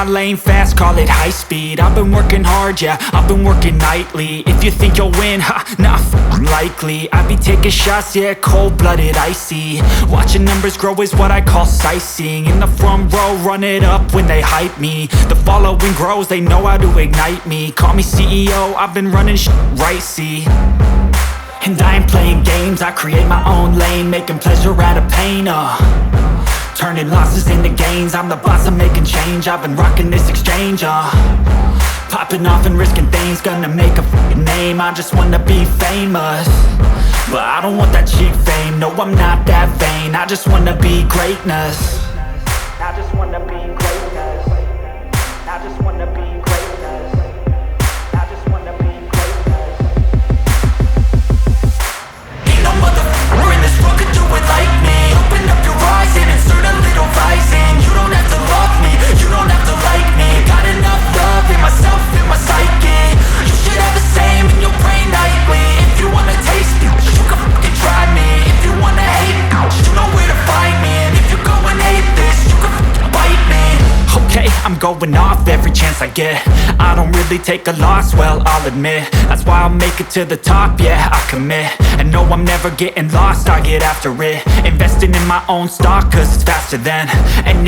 lane fast, call it high speed. I've been working hard, yeah, I've been working nightly. If you think you'll win, ha, not likely. I be taking shots, yeah, cold-blooded, icy. Watching numbers grow is what I call sightseeing. In the front row, run it up when they hype me. The following grows, they know how to ignite me. Call me CEO, I've been running right, see. And I ain't playing games, I create my own lane, making pleasure out of pain, turning losses into gains. I'm the boss, I'm making change. I've been rocking this exchange, popping off and risking things. Gonna make a f***ing name. I just wanna be famous, but I don't want that cheap fame. No, I'm not that vain. I just wanna be greatness. I just wanna be greatness. I just wanna be greatness. I just wanna be greatness. Ain't no motherfucker in this world could do it like me. Open up your eyes and insert a little rising. You don't have to love me, you don't have to like me. Got enough love in myself, in my psyche. You should have the same in your brain nightly. If you wanna taste me, you can fucking try me. If you wanna hate me, you know where to find me. And if you go and hate this, you can fucking bite me. Okay, I'm going off every chance I get. I don't really take a loss, well, I'll admit. That's why I'll make it to the top, yeah, I commit. And no, I'm never getting lost, I get after it. Investing in my own stock, cause it's faster than any